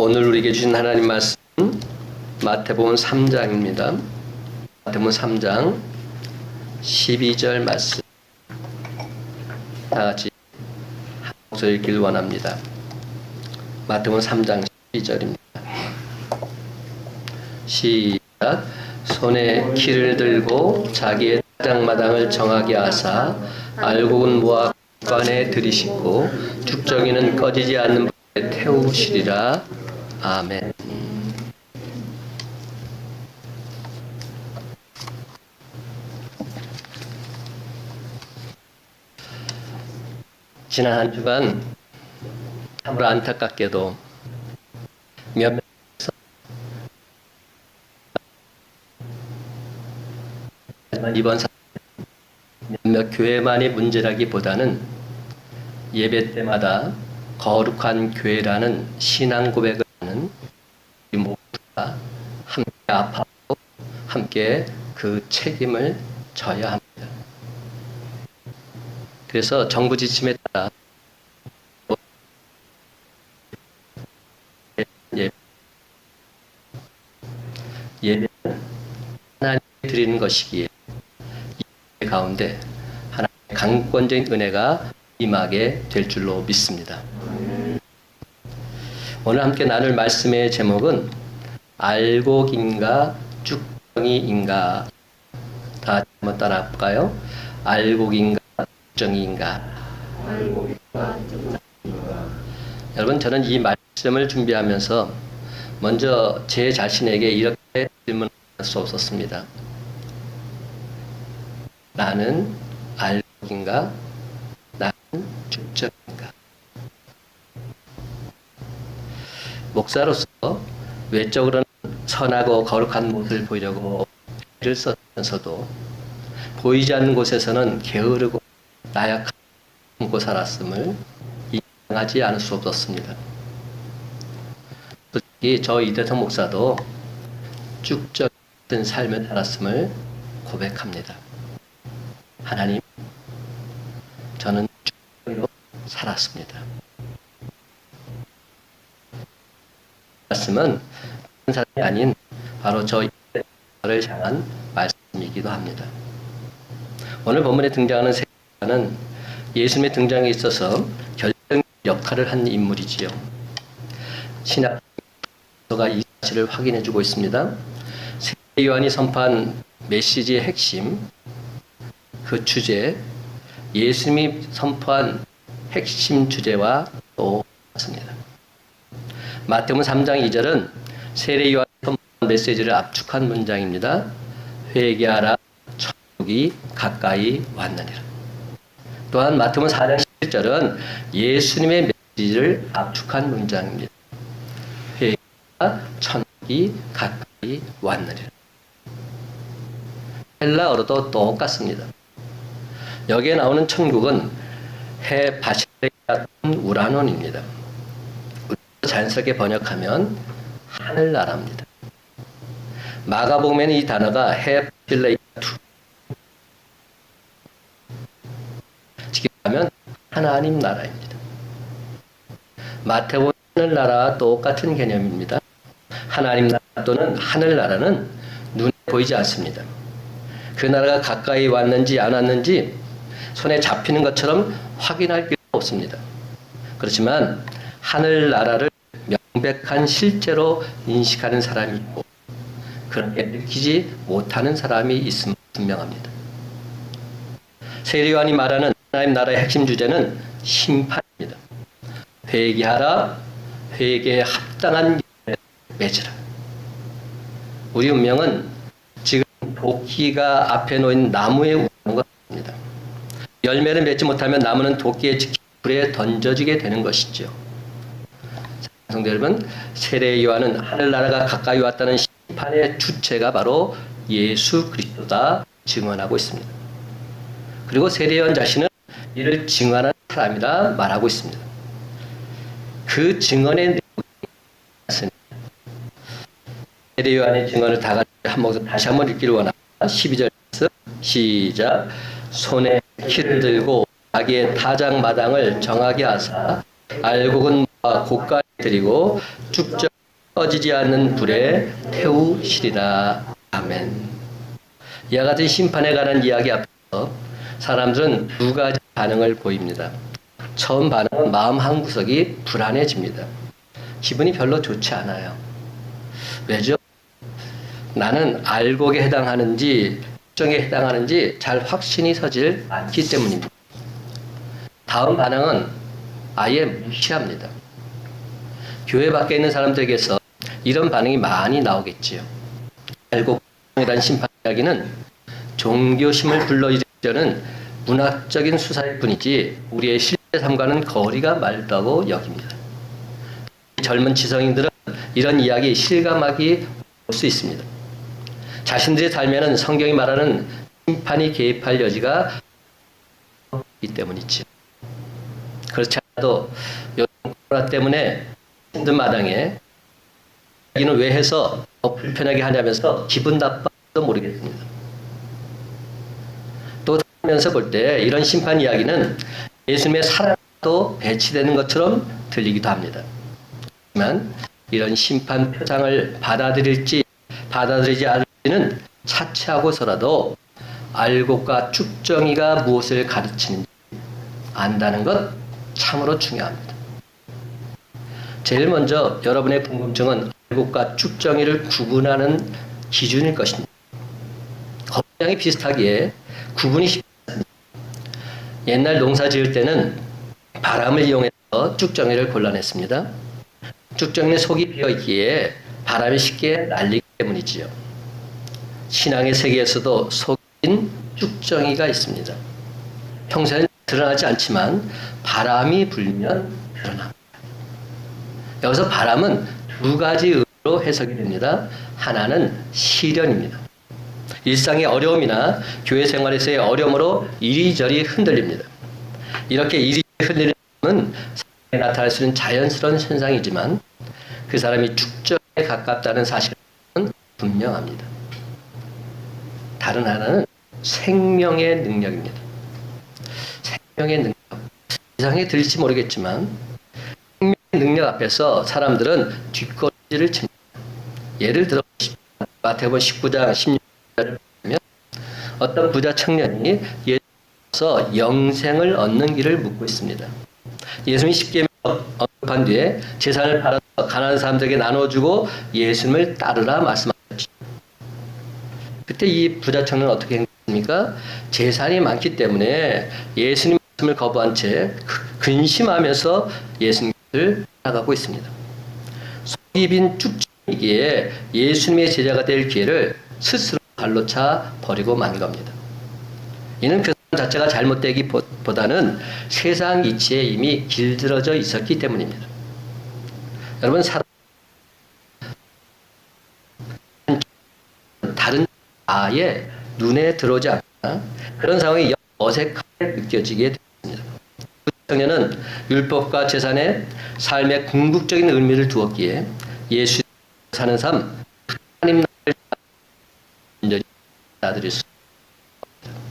오늘 우리에게 주신 하나님 말씀 마태복음 3장입니다. 마태복음 3장 12절 말씀 다 같이 한 목소리 읽기를 원합니다. 마태복음 3장 12절입니다. 시작. 손에 키를 들고 자기의 타작마당을 정하게 하사 알곡은 모아 관에 들이싣고 죽정이는 꺼지지 않는 불에 태우시리라. 아멘. 지난 한 주간 참으로 안타깝게도 몇몇 이번 몇몇 교회만의 문제라기보다는 예배 때마다 거룩한 교회라는 신앙 고백을 하는 우리 모두가 함께 아파하고 함께 그 책임을 져야 합니다. 그래서 정부 지침에 따라 예배는 하나님께 드리는 것이기에 이 가운데 하나님의 강권적인 은혜가 임하게 될 줄로 믿습니다. 오늘 함께 나눌 말씀의 제목은 알곡인가 죽정이인가. 다 같이 한번 따라볼까요? 알곡인가 죽정이인가. 여러분, 저는 이 말씀을 준비하면서 먼저 제 자신에게 이렇게 질문할 수 없었습니다. 나는 알곡인가? 나는 죽정인가? 목사로서 외적으로는 선하고 거룩한 모습을 보이려고 애를 썼면서도 보이지 않는 곳에서는 게으르고 나약하고 숨고 살았음을 인정하지 않을 수 없었습니다. 솔직히 저 이대성 목사도 쭉적 같은 삶을 살았음을 고백합니다. 하나님, 저는 쭉적으로 살았습니다. 말씀은 다른 사람이 아닌 바로 저 이대성을 향한 말씀이기도 합니다. 오늘 본문에 등장하는 세계관은 예수님의 등장에 있어서 결정적 역할을 한 인물이지요. 신약서가 이 사실을 확인해주고 있습니다. 세례 요한이 선포한 메시지의 핵심, 그 주제, 예수님이 선포한 핵심 주제와 똑같습니다. 마태복음 3장 2절은 세례 요한이 선포한 메시지를 압축한 문장입니다. 회개하라, 천국이 가까이 왔느니라. 또한 마태복음 4장 11절은 예수님의 메시지를 압축한 문장입니다. 회개하라, 천국이 가까이 왔느니라. 헬라어로도 똑같습니다. 여기에 나오는 천국은 해 바실레아 우라논입니다. 자연스럽게 번역하면 하늘나라입니다. 마가복음에는 이 단어가 해 바실레아 하면 하나님 나라입니다. 마태복음 하늘나라와 똑같은 개념입니다. 하나님 나라 또는 하늘나라는 눈에 보이지 않습니다. 그 나라가 가까이 왔는지 안 왔는지 손에 잡히는 것처럼 확인할 필요가 없습니다. 그렇지만 하늘나라를 명백한 실제로 인식하는 사람이 있고 그렇게 느끼지 못하는 사람이 있음을 분명합니다. 세례 요한이 말하는 하나님 나라의 핵심 주제는 심판입니다. 회개하라, 회개에 합당한 열매를 맺으라. 우리 운명은 지금 도끼가 앞에 놓인 나무에 우는 것 같습니다. 열매를 맺지 못하면 나무는 도끼에 찍혀 불에 던져지게 되는 것이죠. 성도 여러분, 세례 요한은 하늘나라가 가까이 왔다는 심판의 주체가 바로 예수 그리스도다 증언하고 있습니다. 그리고 세례 요한 자신은 이를 증언하는 사람이라 말하고 있습니다. 그 증언의 내용이 세례 요한의 증언을 다 같이 다시 한번 읽기를 원합니다. 12절 시작. 손에 키를 들고 자기의 타작마당을 정하게 하사 알곡은 고까지 드리고 쭉쭉 꺼지지 않는 불에 태우시리라. 아멘. 이와 같은 심판에 관한 이야기 앞에서 사람들은 두 가지 반응을 보입니다. 처음 반응은 마음 한구석이 불안해집니다. 기분이 별로 좋지 않아요. 왜죠? 나는 알곡에 해당하는지 특정에 해당하는지 잘 확신이 서질 않기 때문입니다. 다음 반응은 아예 무시합니다. 교회 밖에 있는 사람들에게서 이런 반응이 많이 나오겠지요. 알곡이라는 심판 이야기는 종교심을 불러일으키려는 문학적인 수사일 뿐이지 우리의 실제 삶과는 거리가 멀다고 여깁니다. 젊은 지성인들은 이런 이야기 실감하기 볼 수 있습니다. 자신들의 삶에는 성경이 말하는 심판이 개입할 여지가 있기 때문이죠. 그렇지 않아도 요즘 코로나 때문에 힘든 마당에 이야기는 왜 해서 더 불편하게 하냐면서 기분 나빠도 모르겠습니다. 또 하면서 볼 때 이런 심판 이야기는 예수님의 사랑도 배치되는 것처럼 들리기도 합니다. 하지만 이런 심판 표상을 받아들일지 받아들이지 않을지는 차치하고서라도 알곡과 쭉정이가 무엇을 가르치는지 안다는 것 참으로 중요합니다. 제일 먼저 여러분의 궁금증은 알곡과 쭉정이를 구분하는 기준일 것입니다. 거량이 비슷하기에 구분이 쉽습니다. 옛날 농사 지을 때는 바람을 이용해서 쭉정이를 골라냈습니다. 쭉정이는 속이 비어있기에 바람이 쉽게 날리기 때문이지요. 신앙의 세계에서도 속인 쭉정이가 있습니다. 평소엔 드러나지 않지만 바람이 불면 드러납니다. 여기서 바람은 두 가지 의미로 해석이 됩니다. 하나는 시련입니다. 일상의 어려움이나 교회 생활에서의 어려움으로 이리저리 흔들립니다. 이렇게 이리저리 흔들리는 것은 사람에 나타날 수 있는 자연스러운 현상이지만 그 사람이 쭉정에 가깝다는 사실은 분명합니다. 다른 하나는 생명의 능력입니다. 생명의 능력. 이상하게 들릴지 모르겠지만 생명의 능력 앞에서 사람들은 뒷걸음질을 칩니다. 예를 들어 마태복음 19장 16절을 보면 어떤 부자 청년이 예수님께서 영생을 얻는 길을 묻고 있습니다. 예수님이 쉽게 언급한 뒤에 재산을 팔아서 가난한 사람들에게 나눠주고 예수님을 따르라 말씀하셨죠. 그때 이 부자 청년은 어떻게 했습니까? 재산이 많기 때문에 예수님 말씀을 거부한 채 근심하면서 예수님을 따라가고 있습니다. 속이 빈 쭉정이기에 예수님의 제자가 될 기회를 스스로 발로 차 버리고 만 겁니다. 이는 그 사람 자체가 잘못되기보다는 세상 이치에 이미 길들어져 있었기 때문입니다. 여러분, 다른 아예 눈에 들어오지 않나 그런 상황이 어색하게 느껴지게 됩니다. 그 청년은 율법과 재산에 삶의 궁극적인 의미를 두었기에 예수 사는 삶 하나님 나라를 온전히 받아들일 수 있습니다.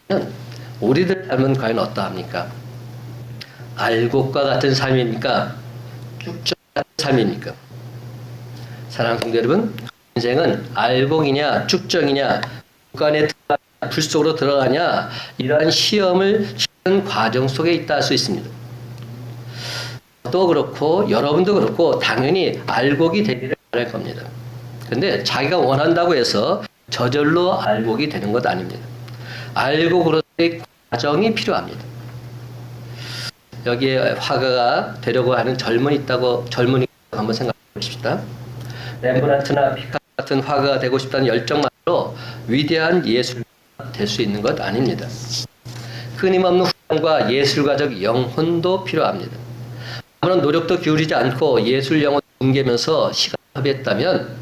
그러면 우리들 삶은 과연 어떠합니까? 알곡과 같은 삶입니까? 쭉정 같은 삶입니까? 사랑하는 성도 여러분, 인생은 알곡이냐 쭉정이냐 북한에 불 속으로 들어가냐 이러한 시험을 치는 과정 속에 있다 할 수 있습니다. 또 그렇고 여러분도 그렇고 당연히 알곡이 되기를 바랄 겁니다. 근데 자기가 원한다고 해서 저절로 알곡이 되는 것 아닙니다. 알곡으로서의 과정이 필요합니다. 여기에 화가가 되려고 하는 젊은이 있다고 한번 생각해 보십시다. 렘브란트나 피카소 같은 화가가 되고 싶다는 열정만으로 위대한 예술가가 될 수 있는 것 아닙니다. 끊임없는 훈련과 예술가적 영혼도 필요합니다. 아무런 노력도 기울이지 않고 예술 영혼을 뭉개면서 시간을 허비했다면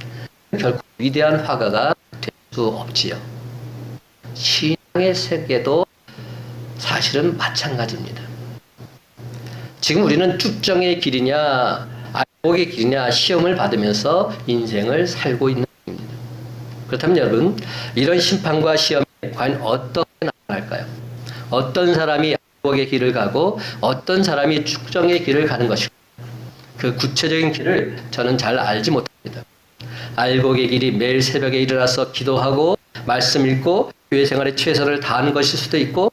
결코 위대한 화가가 될 수 없지요. 신앙의 세계도 사실은 마찬가지입니다. 지금 우리는 쭉정의 길이냐 알곡의 길이냐 시험을 받으면서 인생을 살고 있는 중입니다. 그렇다면 여러분, 이런 심판과 시험에 과연 어떻게 나아갈까요? 어떤 사람이 알곡의 길을 가고 어떤 사람이 쭉정의 길을 가는 것일까요? 그 구체적인 길을 저는 잘 알지 못합니다. 알곡의 길이 매일 새벽에 일어나서 기도하고 말씀 읽고 교회 생활에 최선을 다하는 것일 수도 있고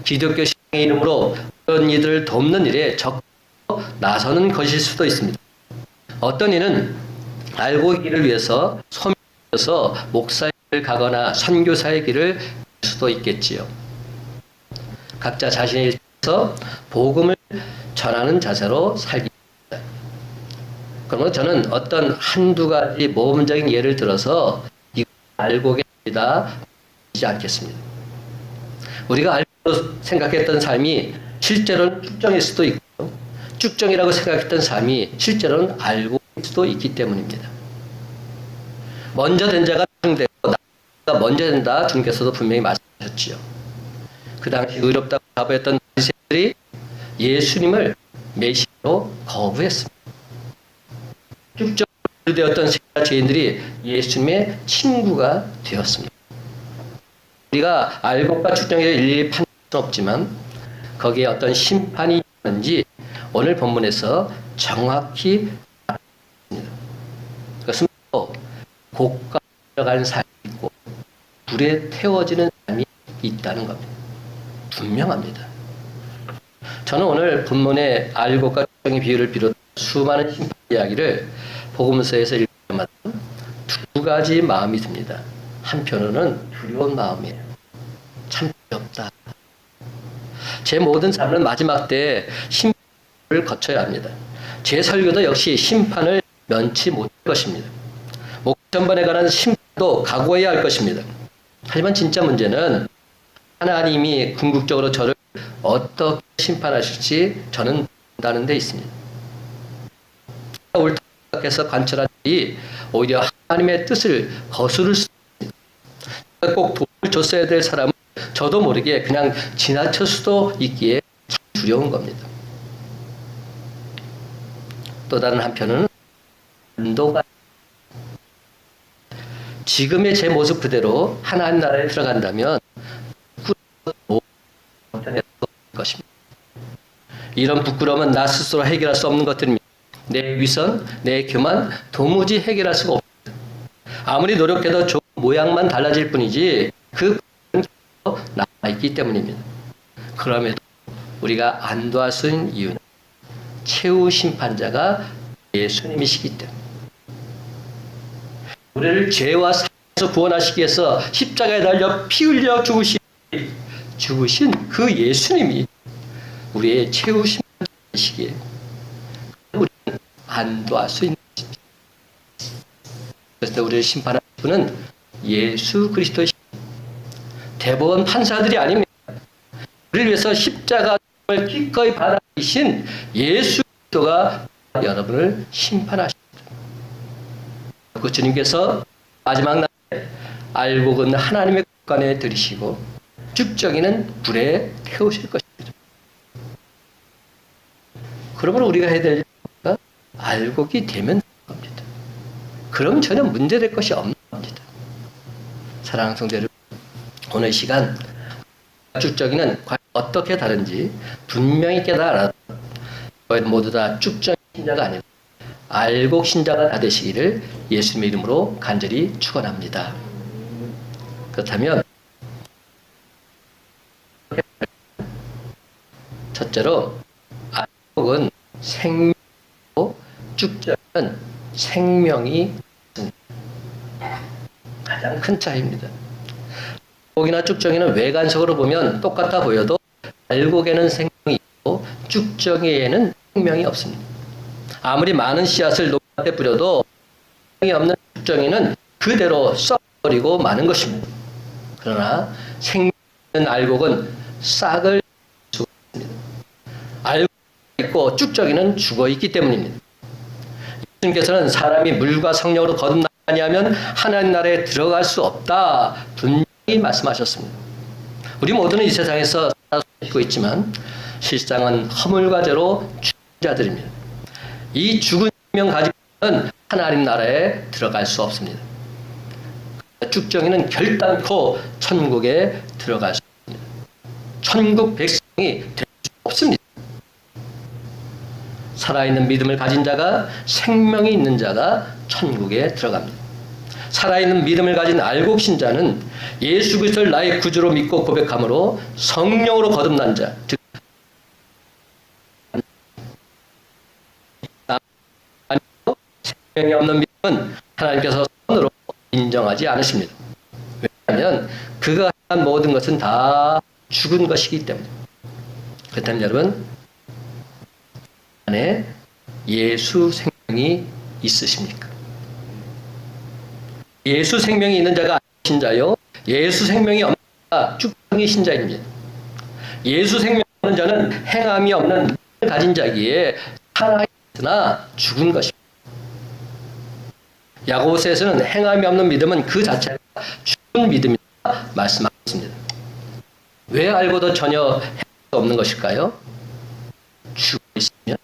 기독교 신앙의 이름으로 그런 이들을 돕는 일에 적극 나서는 것일 수도 있습니다. 어떤 이는 알곡의 길을 위해서 소명해서 목사의 길을 가거나 선교사의 길을 갈 수도 있겠지요. 각자 자신의 일에서 복음을 전하는 자세로 살기 바랍니다. 그러면 저는 어떤 한두 가지 모범적인 예를 들어서 이 알곡의 길이다 하지 않겠습니다. 우리가 알고 생각했던 삶이 실제로는 쭉정일 수도 있고 쭉정이라고 생각했던 삶이 실제로는 알고일 수도 있기 때문입니다. 먼저 된 자가 나중되고 나가 먼저 된다 주님께서도 분명히 말씀하셨지요. 그 당시 의롭다고 자부했던 바리새인들이 예수님을 메시아로 거부했습니다. 쭉정이 되었던 죄인들이 예수님의 친구가 되었습니다. 우리가 알곡과 쭉정이를 일일이 판단할 수는 없지만 거기에 어떤 심판이 있는지 오늘 본문에서 정확히 말합니다. 그것은 곡과 들어가는 삶이 있고 불에 태워지는 삶이 있다는 겁니다. 분명합니다. 저는 오늘 본문의 알곡과 쭉정이 비유를 비롯 수많은 심판 이야기를 복음서에서 읽을 때마다 두 가지 마음이 듭니다. 한편으로는 두려운 마음이에요. 참 두렵다. 제 모든 삶은 마지막 때에 심판을 거쳐야 합니다. 제 설교도 역시 심판을 면치 못할 것입니다. 목전반에 관한 심판도 각오해야 할 것입니다. 하지만 진짜 문제는 하나님이 궁극적으로 저를 어떻게 심판하실지 저는 본다는 데 있습니다. 옳다고 생각해서 관철한 일이 오히려 하나님의 뜻을 거스를 수 있습니다. 꼭 도움을 줬어야 될 사람은 저도 모르게 그냥 지나칠 수도 있기에 참 두려운 겁니다. 또 다른 한편은 인도가 지금의 제 모습 그대로 하나님 나라에 들어간다면 못할 것입니다. 이런 부끄러움은 나 스스로 해결할 수 없는 것들입니다. 내 위선, 내 교만 도무지 해결할 수가 없습니다. 아무리 노력해도 좀 모양만 달라질 뿐이지 그 남아있기 때문입니다. 그럼에도 우리가 안도할 수 있는 이유는 최후 심판자가 예수님이시기 때문입니다. 우리를 죄와 사에서 구원하시기 위해서 십자가에 달려 피 흘려 죽으신 그 예수님이 우리의 최후 심판자이시기에 우리는 안도할 수 있는 것입니다. 그래서 우리를 심판하는 분은 예수 그리스도이십니다. 대법원 판사들이 아닙니다. 우리를 위해서 십자가를 기꺼이 받아주신 예수 그리스도가 여러분을 심판하십니다. 그 주님께서 마지막 날에 알곡은 하나님의 국간에 들이시고 쭉정이는 불에 태우실 것입니다. 그러므로 우리가 해야 될 일은 알곡이 되면 됩니다. 그럼 전혀 문제될 것이 없는 겁니다. 사랑하는 성도 여러분, 오늘 시간 쭉정이는 과연 어떻게 다른지 분명히 깨달아 모두 다 쭉정이 신자가 아니고 알곡 신자가 다 되시기를 예수님의 이름으로 간절히 축원합니다. 그렇다면 첫째로 알곡은 생명이고 쭉정은 생명이 있습니다. 가장 큰 차이입니다. 알곡이나 쭉정이는 외관적으로 보면 똑같아 보여도 알곡에는 생명이 있고 쭉정이에는 생명이 없습니다. 아무리 많은 씨앗을 농사에 뿌려도 생명이 없는 쭉정이는 그대로 썩어버리고 마는 것입니다. 그러나 생명 있는 알곡은 싹을 수가 있습니다. 알곡이 있고 쭉정이는 죽어있기 때문입니다. 예수님께서는 사람이 물과 성령으로 거듭나지 아니하면 하나님 나라에 들어갈 수 없다 분명히 말씀하셨습니다. 우리 모두는 이 세상에서 살고 있지만 실상은 허물과 죄로 죽은 자들입니다. 이 죽은 생명 가지고는 하나님 나라에 들어갈 수 없습니다. 쭉정이는 결단코 천국에 들어갈 수 없습니다. 천국 백성이 될 수 없습니다. 살아있는 믿음을 가진 자가, 생명이 있는 자가 천국에 들어갑니다. 살아있는 믿음을 가진 알곡 신자는 예수 그리스도를 나의 구주로 믿고 고백함으로 성령으로 거듭난 자, 즉 생명이 없는 믿음은 하나님께서 선으로 인정하지 않으십니다. 왜냐하면 그가 한 모든 것은 다 죽은 것이기 때문에. 그렇다면 여러분, 안에 예수 생명이 있으십니까? 예수 생명이 있는 자가 신자요, 예수 생명이 없는 자가 쭉정이 신자입니다. 예수 생명이 없는 자는 행함이 없는 믿음을 가진 자기에 살아있으나 죽은 것입니다. 야고보서에서는 행함이 없는 믿음은 그 자체가 죽은 믿음이다 말씀하고 있습니다. 왜 알고도 전혀 행함이 없는 것일까요? 죽어 있으면,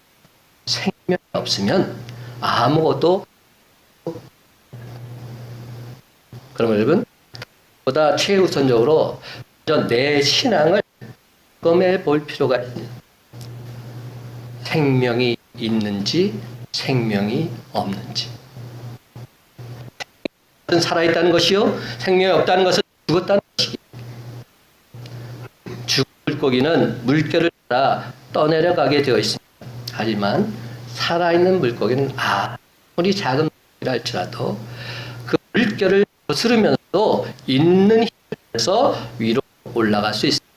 생명이 없으면 아무것도. 그러면 여러분, 보다 최우선적으로 먼저 내 신앙을 점검해 볼 필요가 있습니다. 생명이 있는지 생명이 없는지. 살아있다는 것이요, 생명이 없다는 것은 죽었다는 것이기. 죽은 물고기는 물결을 따라 떠내려가게 되어 있습니다. 하지만 살아있는 물고기는 아무리 작은 물고기라 할지라도 그 물결을 거스르면서 있는 힘에서 위로 올라갈 수 있습니다.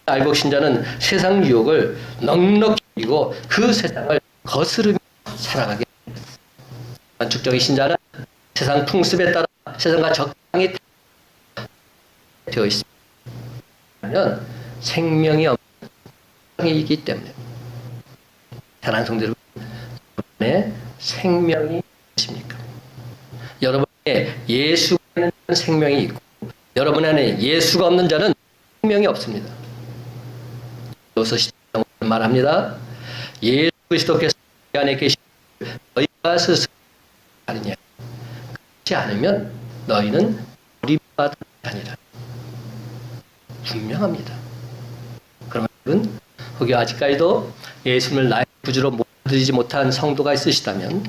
알곡 신자는 세상 유혹을 넉넉히 이기고 그 세상을 거스르며 살아가게 됩니다. 축적인 신자는 세상 풍습에 따라 세상과 적당히 되어 있습니다. 그러면 생명이 없는 생명이기 때문에. 사랑하는 성도 여러분, 여러분의 생명이 있습니까? 여러분의 예수가 있는 생명이 있고 여러분 안에 예수가 없는 자는 생명이 없습니다. 여기서 말합니다. 예수 그리스도께서 내 안에 계시고 너희가 스스로 아니냐. 그렇지 않으면 너희는 우리받은 아니라. 분명합니다. 그러면 혹여 아직까지도 예수님을 나의 구주로 모셔드리지 못한 성도가 있으시다면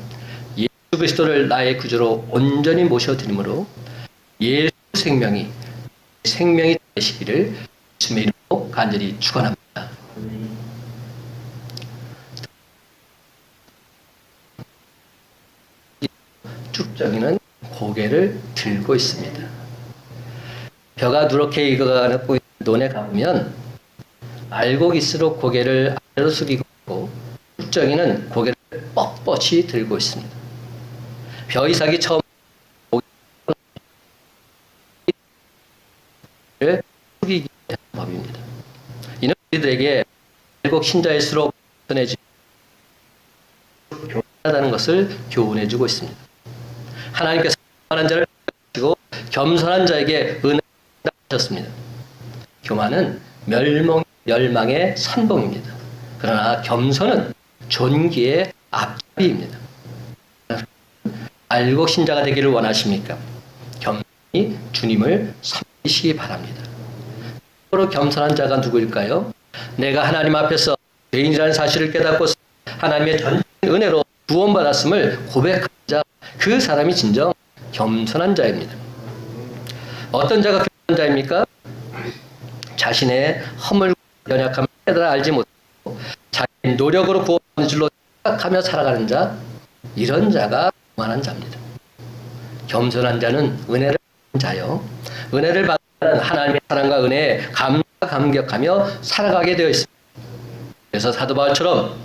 예수 그리스도를 나의 구주로 온전히 모셔드림으로 예수 생명이 되시기를 예수님의 이름으로 간절히 축원합니다. 쭉정이는 고개를 들고 있습니다. 벼가 누렇게 익어가고 있는 논에 가보면 알곡일수록 고개를 아래로 숙이고 있고 쭉정이는 고개를 뻣뻣이 들고 있습니다. 벼 이삭이 처음 고개를 숙이기 하는 법입니다. 이는 우리들에게 알곡 신자일수록 편해지고 교만하다는 것을 교훈해주고 있습니다. 하나님께서 교만한 자를 하시고 겸손한 자에게 은혜를 하셨습니다. 교만은 멸망의 선봉입니다. 그러나 겸손은 존귀의 앞잡이입니다. 알곡 신자가 되기를 원하십니까? 겸손히 주님을 섬기시기 바랍니다. 서로 겸손한 자가 누구일까요? 내가 하나님 앞에서 죄인이라는 사실을 깨닫고 하나님의 전적인 은혜로 구원받았음을 고백한 자, 그 사람이 진정 겸손한 자입니다. 어떤 자가 겸손한 자입니까? 자신의 허물과 연약함을 깨달아 알지 못하고 자기 노력으로 구원받는 줄로 생각하며 살아가는 자, 이런 자가 교만한 자입니다. 겸손한 자는 은혜를 받는 자요, 은혜를 받는 하나님의 사랑과 은혜에 감격하며 살아가게 되어 있습니다. 그래서 사도 바울처럼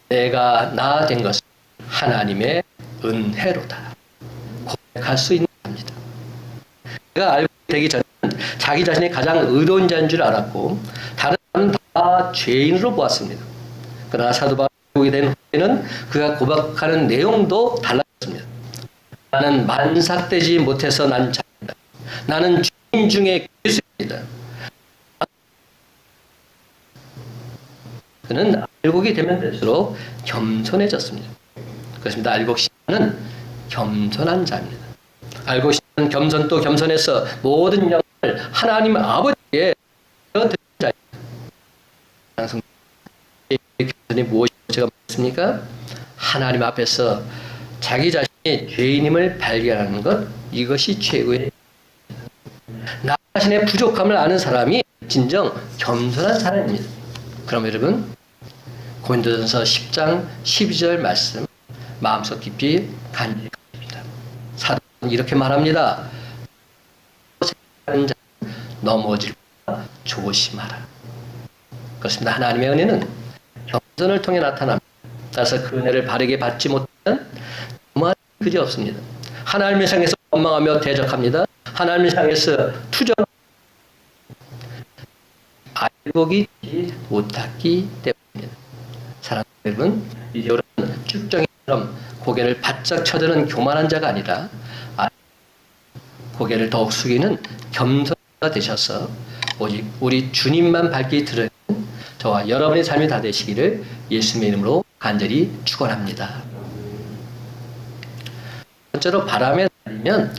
내가 나 된 것은 하나님의 은혜로다 고백할 수 있는 겁니다. 그가 알고 되기 전에는 자기 자신이 가장 의로운 자인 줄 알았고 다른 사람은 다 죄인으로 보았습니다. 그러나 사도 바울이 된 후에는 그가 고백하는 내용도 달라졌습니다. 나는 만삭되지 못해서 난 자입니다. 나는 죄인 중에 괴수입니다. 그는 알곡이 되면 될수록 겸손해졌습니다. 그렇습니다. 알곡 신자는 겸손한 자입니다. 알곡 신자는 겸손 또 겸손해서 모든 영광을 하나님 아버지께 드리는 자입니다. 표현이 무엇이라고 제가 말했습니까? 하나님 앞에서 자기 자신이 죄인임을 발견하는 것, 이것이 최고의 나 자신의 부족함을 아는 사람이 진정 겸손한 사람입니다. 그럼 여러분 고린도전서 10장 12절 말씀 마음속 깊이 간직합니다. 사도는 이렇게 말합니다. 넘어질까 조심하라. 그렇습니다. 하나님의 은혜는 겸손을 통해 나타납니다. 따라서 그 은혜를 바르게 받지 못하면 너무한 그지 없습니다. 하나님을 향해서 원망하며 대적합니다. 하나님을 향해서 투정 알고 있지 못하기 때문입니다. 사랑하는 여러분, 이제는 쭉정이처럼 고개를 바짝 쳐드는 교만한 자가 아니라 고개를 더욱 숙이는 겸손자가 되셔서 오직 우리 주님만 밝게 드러내는 저와 여러분의 삶이 다 되시기를 예수님의 이름으로 간절히 축원합니다. 번째로 바람에 날리면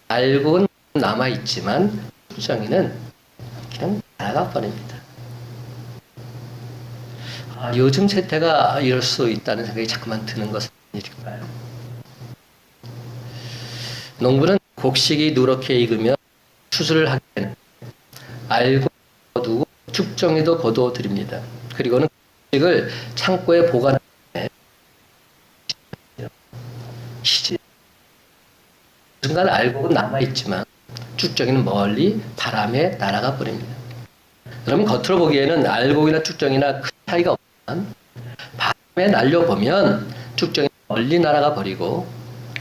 알고는 남아있지만 투정이는 그냥 날아가 버립니다. 요즘 세태가 이럴 수 있다는 생각이 자꾸만 드는 것은 일일까요? 농부는 곡식이 누렇게 익으면 추수를 하게 되는 알고 거두고 축정에도 거두어드립니다. 그리고는 곡식을 창고에 보관해 시제 순간 알고는 남아있지만 쭉정이는 멀리 바람에 날아가 버립니다. 여러분 겉으로 보기에는 알곡이나 쭉정이나 큰 차이가 없지만 바람에 날려보면 쭉정이 멀리 날아가 버리고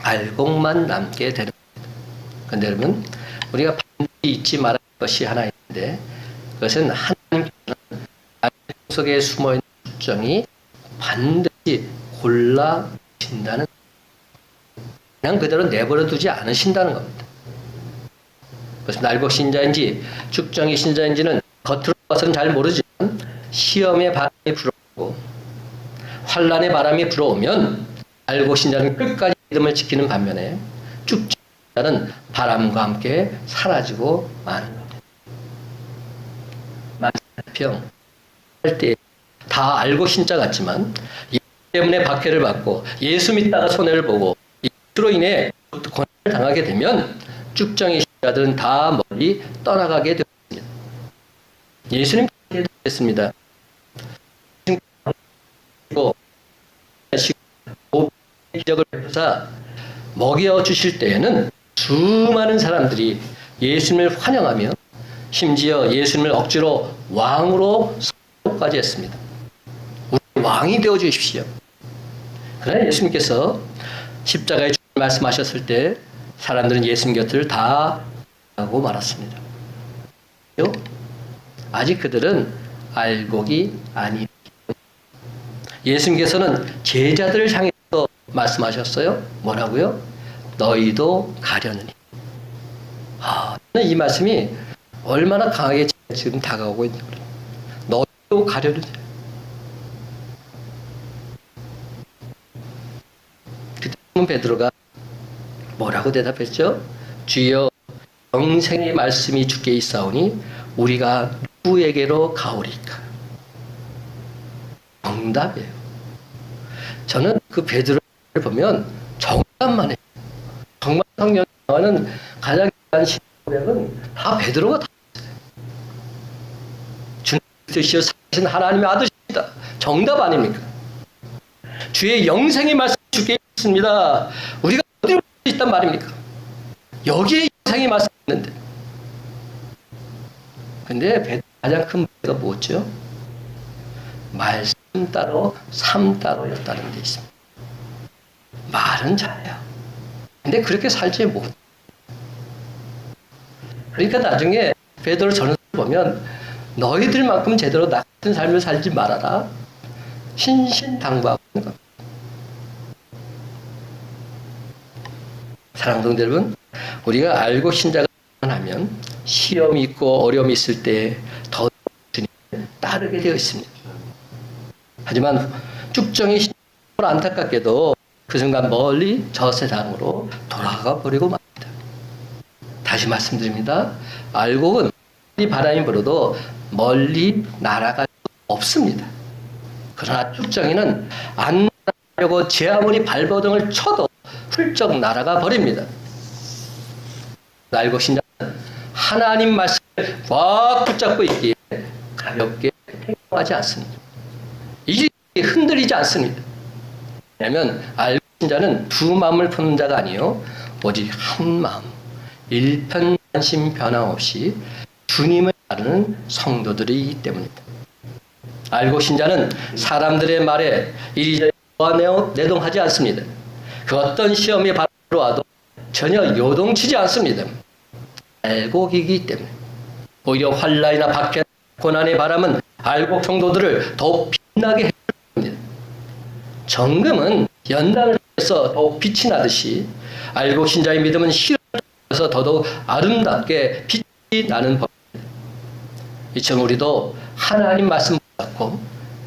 알곡만 남게 되는 겁니다. 그런데 여러분 우리가 반드시 잊지 말아야 할 것이 하나 있는데 그것은 하나님께서는 알곡 속에 숨어있는 쭉정이 반드시 골라진다는 그냥 그대로 내버려 두지 않으신다는 겁니다. 그래서 알곡 신자인지 쭉정이 신자인지는 겉으로 봐서는 잘 모르지만 시험의 바람이 불어오고 환란의 바람이 불어오면 알곡 신자는 끝까지 믿음을 지키는 반면에 쭉정 신자는 바람과 함께 사라지고 마는 겁니다. 만병 할 때 다 알고 신자 같지만 예수 때문에 박해를 받고 예수 믿다가 손해를 보고 예수로 인해 고난을 당하게 되면 쭉정이 신자들은 다 멀리 떠나가게 되었습니다. 예수님 했습니다. 기적을 베푸사 먹여 주실 때에는 수많은 사람들이 예수님을 환영하며 심지어 예수님을 억지로 왕으로 선포까지 했습니다. 우리 왕이 되어 주십시오. 그러나 예수님께서 십자가에 죽음을 말씀하셨을 때 사람들은 예수님 곁을 다 하고 말았습니다. 아직 그들은 알곡이 아니. 예수님께서는 제자들을 향해서 말씀하셨어요. 뭐라고요? 너희도 가려느니. 이 말씀이 얼마나 강하게 지금 다가오고 있는 거예요. 너희도 가려느니. 그때 베드로가 뭐라고 대답했죠? 주여 영생의 말씀이 주께 있사오니 우리가 누구에게로 가오리까? 정답이에요. 저는 그 베드로를 보면 정답만 해요. 정말 성경에 나오는 가장 유명한 신고백은 다 베드로가 다 했어요. 주님 그리스도시여 살아계신 하나님의 아들이십니다. 정답 아닙니까? 주의 영생의 말씀 주께 있습니다. 우리가 어디로 갈 수 있단 말입니까? 여기에 영생의 말씀이 있는데. 근데 베드로 가장 큰 문제가 뭐죠? 말씀 따로 삶 따로였다는 데 있습니다. 말은 잘해요. 근데 그렇게 살지 못. 그러니까 나중에 베드로 전서를 보면 너희들만큼 제대로 나 같은 삶을 살지 말아라. 신신당부하고 있는 겁니다. 사랑하는 성도 여러분, 우리가 알고 신자가 하면 시험이 있고 어려움이 있을 때 더 주님을 따르게 되어 있습니다. 하지만 쭉정이 안타깝게도 그 순간 멀리 저 세상으로 돌아가 버리고 맙니다. 다시 말씀드립니다. 알곡은 바람이 불어도 멀리 날아갈 수 없습니다. 그러나 쭉정이는 안 나가려고 제 아무리 발버둥을 쳐도 훌쩍 날아가 버립니다. 알고 신자는 하나님 말씀을 꽉 붙잡고 있기에 가볍게 행동하지 않습니다. 이게 흔들리지 않습니다. 왜냐하면 알고 신자는 두 마음을 푸는 자가 아니요 오직 한 마음, 일편단심 변함없이 주님을 따르는 성도들이기 때문입니다. 알고 신자는 사람들의 말에 이리저리 내동하지 않습니다. 그 어떤 시험이 바로 와도 전혀 요동치지 않습니다. 알곡이기 때문에 오히려 환난이나 박해, 고난의 바람은 알곡 성도들을 더욱 빛나게 해줍니다. 정금은 연단을 통해서 더욱 빛이 나듯이 알곡 신자의 믿음은 시련을 통해서 더더욱 아름답게 빛이 나는 법입니다. 이처럼 우리도 하나님 말씀 붙잡고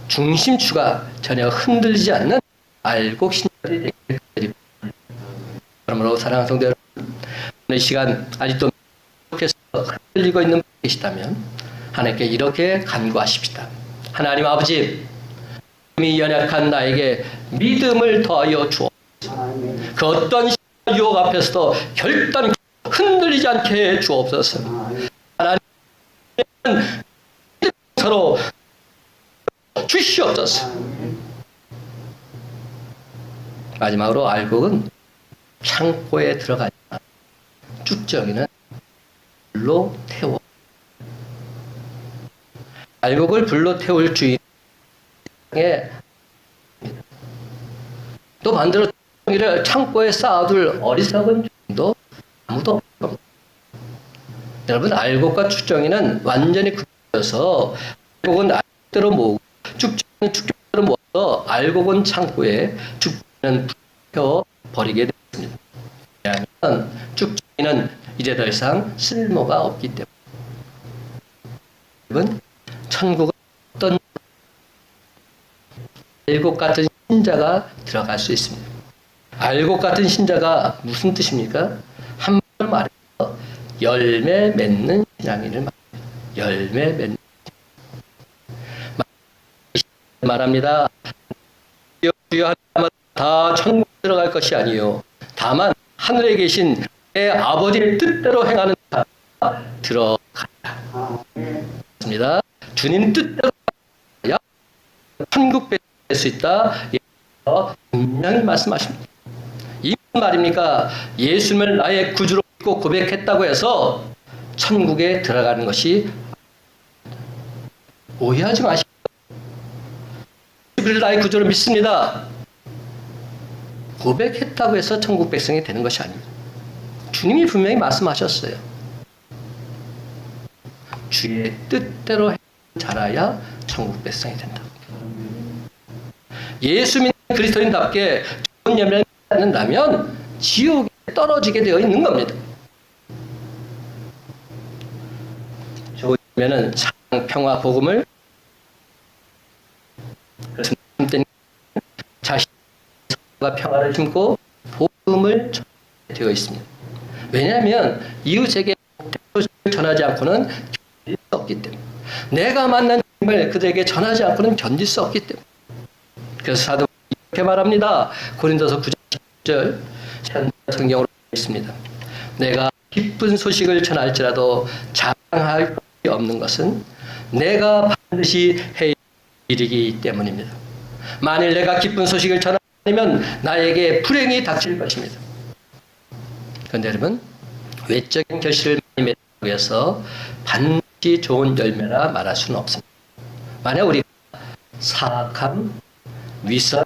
중심추가 전혀 흔들리지 않는 알곡 신자들이 되길 드립니다. 그러므로 사랑하는 성도 여러분, 오늘 시간 아직도 계속해서 흔들리고 있는 분 계시다면 하나님께 이렇게 간구하십시다. 하나님 아버지, 이 연약한 나에게 믿음을 더하여 주옵소서. 그 어떤 유혹 앞에서도 결단 흔들리지 않게 해 주옵소서. 하나님은 서로 주시옵소서. 마지막으로 알곡은 창고에 들어가지 않아 쭉정이는 불로 태워. 알곡을 불로 태울 주인에 또 반대로 쭉정이를 창고에 쌓아둘 어리석은 주인도 아무도 없을 겁니다. 여러분, 알곡과 쭉정이는 완전히 구별해서 알곡은 알곡대로 모으고 쭉정이는 쭉정대로 모아서 알곡은 창고에 쭉정이는 태워 버리게 됩니다. 왜냐하면 쭉정이는 이제 더 이상 쓸모가 없기 때문에. 여러분, 천국은 어떤 알곡 같은 신자가 들어갈 수 있습니다. 알곡 같은 신자가 무슨 뜻입니까? 한번 말해서 열매 맺는 신앙인을 말합니다. 열매 맺는 말합니다. 주여 하나님은 다 천국 들어갈 것이 아니요 다만 하늘에 계신 내 아버지의 뜻대로 행하는 자가 들어가라. 맞습니다. 주님 뜻대로 해야 천국 될 수 있다. 분명히 말씀하십니다. 이 말입니까? 예수님을 나의 구주로 믿고 고백했다고 해서 천국에 들어가는 것이 오해하지 마시고 예수를 나의 구주로 믿습니다. 고백했다고 해서 천국 백성이 되는 것이 아닙니다. 주님이 분명히 말씀하셨어요. 주의 뜻대로 자라야 천국 백성이 된다. 예수 믿는 그리스도인답게 좋은 열매를 맺는다면 지옥에 떨어지게 되어 있는 겁니다. 좋은 열매는 사랑, 평화, 복음을 자신과 평화를 심고 복음을 되어 있습니다. 왜냐하면 이웃에게 소식을 전하지 않고는 견딜 수 없기 때문에, 내가 만난 주님을 그들에게 전하지 않고는 견딜 수 없기 때문에. 그래서 사도 이렇게 말합니다. 고린도서 9장 10절 성경으로 있습니다. 내가 기쁜 소식을 전할지라도 자랑할 것이 없는 것은 내가 반드시 해야 할 일이기 때문입니다. 만일 내가 기쁜 소식을 전하면 나에게 불행이 닥칠 것입니다. 그런데 여러분, 외적인 결실을 많이 맺기 위해서 반드시 좋은 열매라 말할 수는 없습니다. 만약 우리가 사악함, 위선,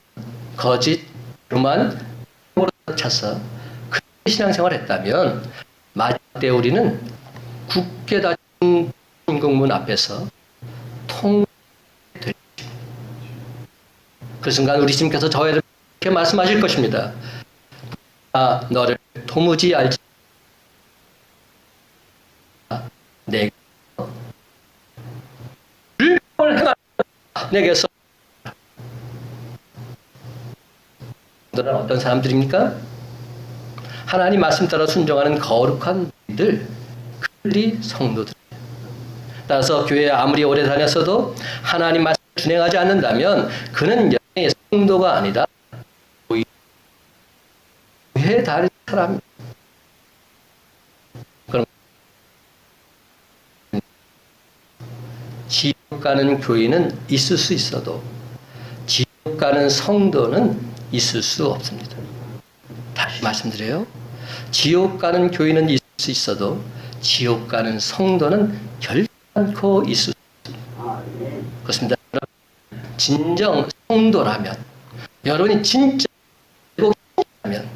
거짓, 교만, 으로 차서 그 신앙생활을 했다면 마지막 때 우리는 굳게 닫힌 공문 앞에서 통될 것입니다. 그 순간 우리 주님께서 저에게 이렇게 말씀하실 것입니다. 아, 너를 도무지 알지 내가 불법을 행하라 내게서. 너는 어떤 사람들입니까? 하나님 말씀 따라 순종하는 거룩한 이들, 그들이 성도들입니다. 따라서 교회에 아무리 오래 다녔어도 하나님 말씀 준행하지 않는다면 그는 영의 성도가 아니다. 왜 다른 사람? 그럼 지옥 가는 교인은 있을 수 있어도 지옥 가는 성도는 있을 수 없습니다. 다시 말씀드려요. 지옥 가는 교인은 있을 수 있어도 지옥 가는 성도는 결코 있을 수 없습니다. 그렇습니다. 진정 성도라면, 여러분이 진짜 성도라면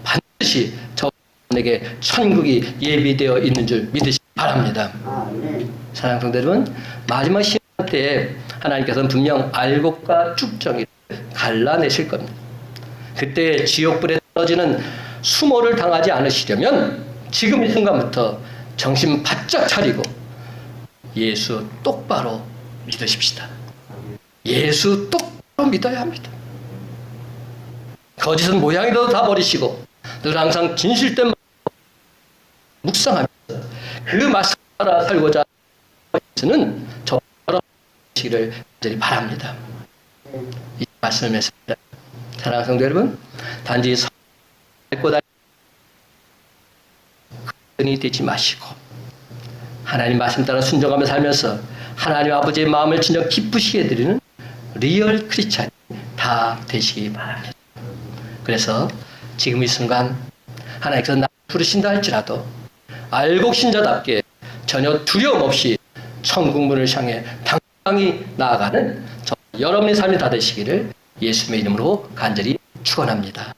반드시 저에게 천국이 예비되어 있는 줄 믿으시기 바랍니다. 사랑하는 성도 여러분, 마지막 시간 때에 하나님께서는 분명 알곡과 쭉정이를 갈라내실 겁니다. 그때 지옥불에 떨어지는 수모를 당하지 않으시려면 지금 이 순간부터 정신 바짝 차리고 예수 똑바로 믿으십시다. 예수 똑바로 믿어야 합니다. 거짓은 모양이라도 다 버리시고 늘 항상 진실된 묵상하면서 그 말씀 따라 살고자 하시는 저 여러분이시기를 간절히 바랍니다. 이 말씀을 맺습니다. 사랑하는 성도 여러분, 단지 밟고 다니는 되지 마시고 하나님 말씀 따라 순종하며 살면서 하나님 아버지의 마음을 진정 기쁘시게 해드리는 리얼 크리스찬이 다 되시기 바랍니다. 그래서 지금 이 순간 하나님께서 나를 부르신다 할지라도 알곡 신자답게 전혀 두려움 없이 천국문을 향해 당당히 나아가는 여러분의 삶이 다 되시기를 예수님의 이름으로 간절히 축원합니다.